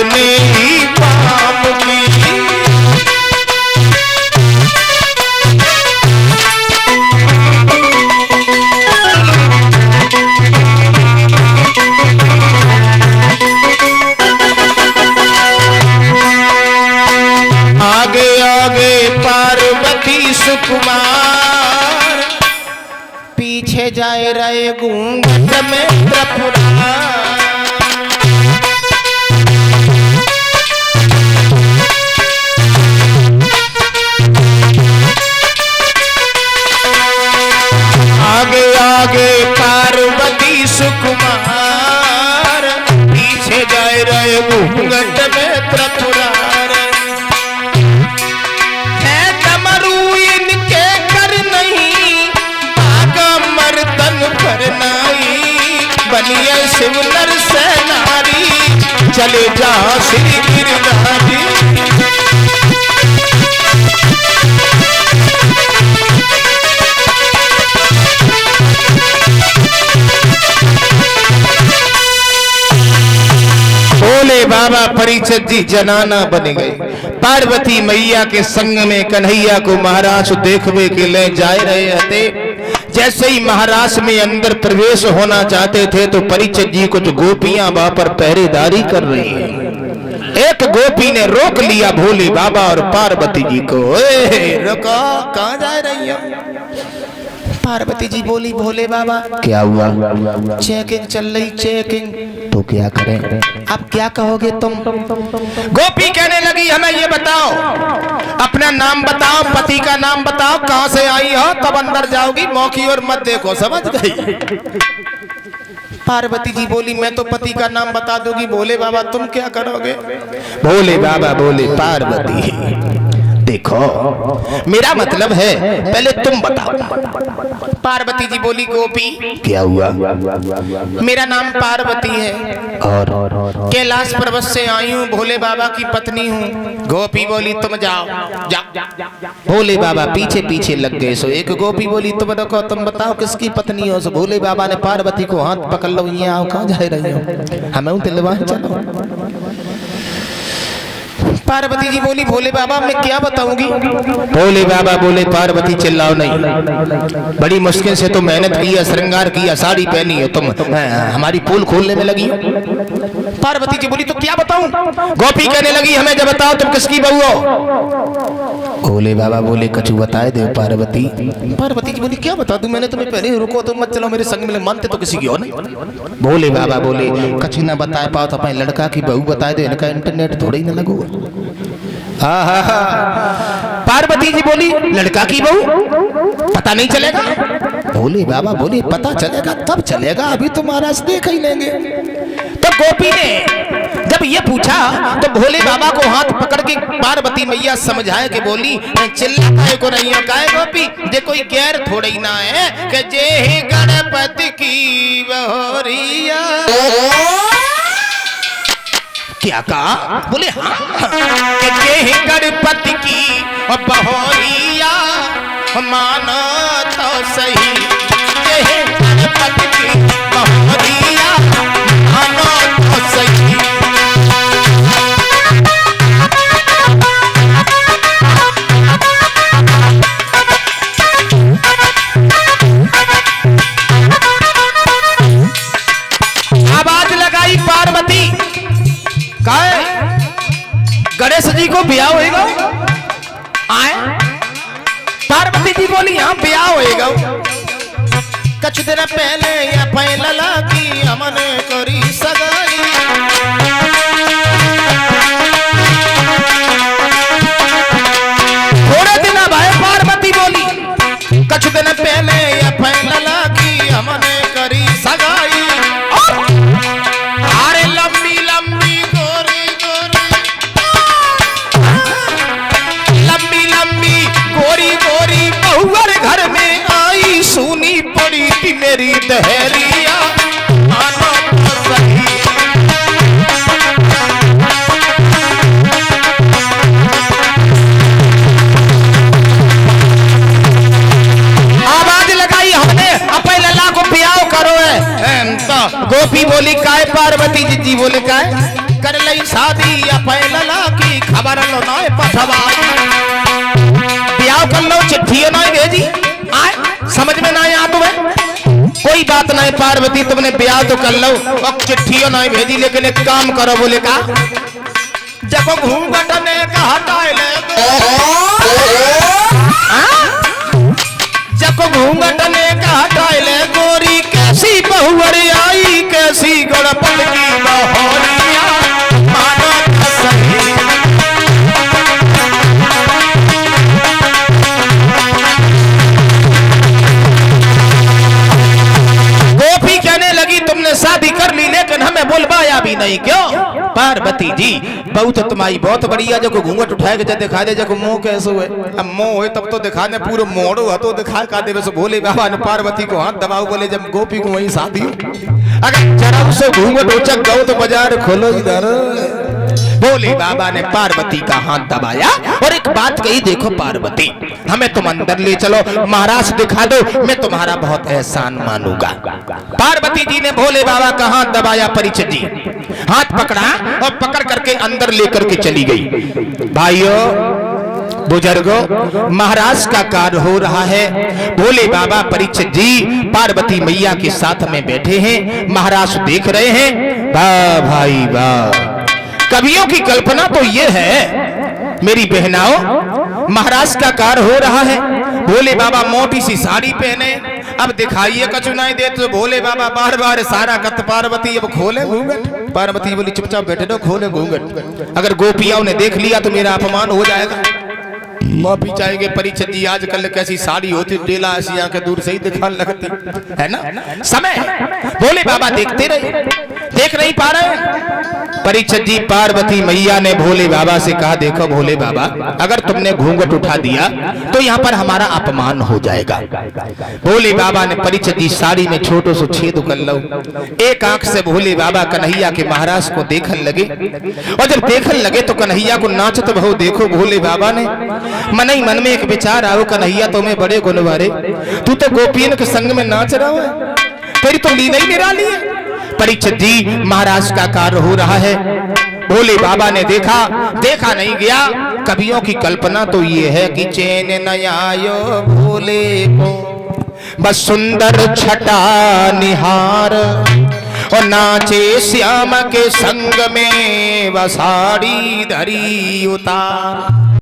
अपने ही पाप की। आगे आगे पार्वती सुकुमार, पीछे जाए रहे घूंघट में त्रिपुरा। आगे आगे पार्वती सुकुमार, पीछे जाए रहे घूंघट में त्रिपुरा। बनिए शिव नर से नारी, चले जा श्री गिरधारी। भोले बाबा परिचत जी जनाना बन गए। पार्वती मैया के संग में कन्हैया को महाराज देखवे के ले जाए रहे थे। जैसे ही महाराज में अंदर प्रवेश होना चाहते थे तो परिचत जी कुछ गोपियां वहां पर पहरेदारी कर रही हैं। एक गोपी ने रोक लिया भोले बाबा और पार्वती जी को। रुको, कहां जा रही हो? पार्वती जी बोली, भोले बाबा क्या हुआ? चेकिंग चल रही, चेकिंग। तो क्या करें? अब क्या कहोगे तुम? गोपी कहने लगी, हमें ये बताओ, अपना नाम बताओ, पति का नाम बताओ, कहां से आई हो, तब अंदर जाओगी, मौकी और मत देखो। समझ गई? पार्वती जी बोली, मैं तो पति का नाम बता दूंगी, भोले बाबा तुम क्या करोगे? भोले बाबा बोले, पार्वती देखो, मेरा मतलब है पहले तुम बताओ। पार्वती जी बोली, गोपी क्या हुआ? मेरा नाम पार्वती है और कैलाश पर्वत से आई हूँ, भोले बाबा की पत्नी हूँ। गोपी बोली, तुम जाओ। भोले बाबा पीछे पीछे लग गए। सो एक गोपी बोली, तुम रखो, तुम बताओ किसकी पत्नी हो? सो भोले बाबा ने पार्वती को हाथ पकड़ लो, ये आओ, कहाँ जा रही हो? हमें दिलवान चलो। पार्वती जी बोली, भोले बाबा मैं क्या बताऊंगी? भोले बाबा बोले, पार्वती चिल्लाओ नहीं, बड़ी मुश्किल से तो मेहनत किया, श्रृंगार किया, साड़ी पहनी हो तुम, हमारी पोल खोलने में लगी। पार्वती जी बोली, तो क्या बताऊं? गोपी कहने लगी, हमें जब बताओ तुम किसकी बहू हो? भोले बाबा बोले, कछु बताए दे पार्वती। पार्वती जी बोली, क्या बता दूं? मैंने तुम्हें पहले रुको, तुम मत चलो मेरे संग में, मानते तो किसी की हो नहीं। भोले बाबा बोले, कछु ना बताए पाओ तो अपने लड़का की बहू बताए दो, इनका इंटरनेट थोड़ा ही ना लगो। पार्वती जी बोली, लड़का की बहू पता नहीं चलेगा? भोले बाबा बोले, पता चलेगा तब चलेगा, अभी तो महाराज देख ही लेंगे। तो गोपी ने जब ये पूछा तो भोले बाबा को हाथ पकड़ के पार्वती मैया समझाए कि बोली, चिल्लाए को नहीं हो, काहे गोपी, जे कोई गैर थोड़ी ना है कि जे गणपति की बहोरिया। क्या कहा? बोले, हाँ, कि गणपति की बहोरिया मानो तो सही, गणपति की बहोरिया मानो तो सही। आवाज लगाई पार्वती, गणेश जी को ब्याह होएगा? आए? पार्वती जी बोली, हाँ ब्याह होएगा। कुछ दिन पहले या पहला की हमने करी सगाई, थोड़े दिन भाई पार्वती बोली, कुछ दिन पहले या पहला की हमने करी सगाई। अरे लंबी लंबी गोरी गोरी, लंबी लंबी गोरी गोरी बहुवर घर में आई, सुनी पड़ी थी मेरी दहरिया मानो तो सही। आवाज लगाई हमने, अपने लला को ब्याह करो है। तो गोपी बोली, काय? पार्वती जी बोले, काय कर लई शादी या पहला की खबर लो ना पठवा ब्याह कर लो चिट्ठी ना भेजी आए समझ में ना आया तुम्हें कोई बात नहीं पार्वती तुमने ब्याह तो कर लो और चिट्ठियों नहीं भेजी लेकिन एक काम करो बोले का जब घूंघट ने हटा ले जब घूंघट ने हटा ले गोरी कैसी बहुवर आई कैसी गणपत की बहोरिया मानो सही गोपी कहने लगी तुमने शादी कर ली लेकिन हमें बुलवाया भी नहीं क्यों पार्वती जी बहुत तुम्हारी बहुत बढ़िया जो घूंघट उठाए के दिखा दे जब मुंह कैसे हुए अब मुंह हुए तब तो दिखा दे पूरा मोड़ो तो दिखा का दे बस भोले बाबा ने पार्वती को हाथ दबाओ बोले जब गोपी को वही शादी अगर जरा से घूंघट उचक गओ तो बाजार खोलो इधर भोले बाबा ने पार्वती का हाथ दबाया और एक बात कही देखो पार्वती हमें तुम अंदर ले चलो महाराज दिखा दो मैं तुम्हारा बहुत एहसान मानूंगा पार्वती जी ने भोले बाबा का हाथ दबाया परीक्षित जी हाथ पकड़ा और पकड़ करके अंदर लेकर के चली गई भाइयों बुजुर्गों महाराज का कार्य हो रहा है भोले बाबा परीक्षित जी पार्वती मैया के साथ में बैठे हैं महाराज देख रहे हैं वाह भाई वाह कवियों की कल्पना तो ये है मेरी बहनाओं महाराज का कार्य हो रहा है भोले बाबा मोटी सी साड़ी पहने अब दिखाइए कछु नहीं दे तो भोले बाबा बार बार सारा कत पार्वती अब खोले घूंघट पार्वती बोली चुपचाप बैठे दो खोले घूंघट अगर गोपियाओं ने देख लिया तो मेरा अपमान हो जाएगा माफी चाहेंगे परीक्षित जी आजकल कैसी साड़ी होती डेला ऐसी आंखें दूर से ही दिखाने लगती है ना समय भोले बाबा देखते रहे देख नहीं पा रहे परीक्षित जी पार्वती मैया ने भोले बाबा से कहा देखो भोले बाबा अगर तुमने घूंघट उठा दिया तो यहाँ पर हमारा अपमान हो जाएगा भोले बाबा ने परीक्षित जी साड़ी में छोटो सो छेद कर लो एक आंख से भोले बाबा कन्हैया के महाराज को देखने लगे और जब देखने लगे तो कन्हैया को नाचत बहु देखो भोले बाबा ने मन ही मन में एक विचार आओ कन्हैया तुम्हें बड़े गुणवारे तू तो गोपियन के संग में नाच रहा है तेरी तो लीला ही निराली है परीक्षित जी महाराज का कार्य हो रहा है भोले बाबा ने देखा नहीं गया कवियों की कल्पना तो ये है कि चैन न आयो भोले को बस सुंदर छटा निहार और नाचे श्याम के संग में बसाड़ी धरी उतार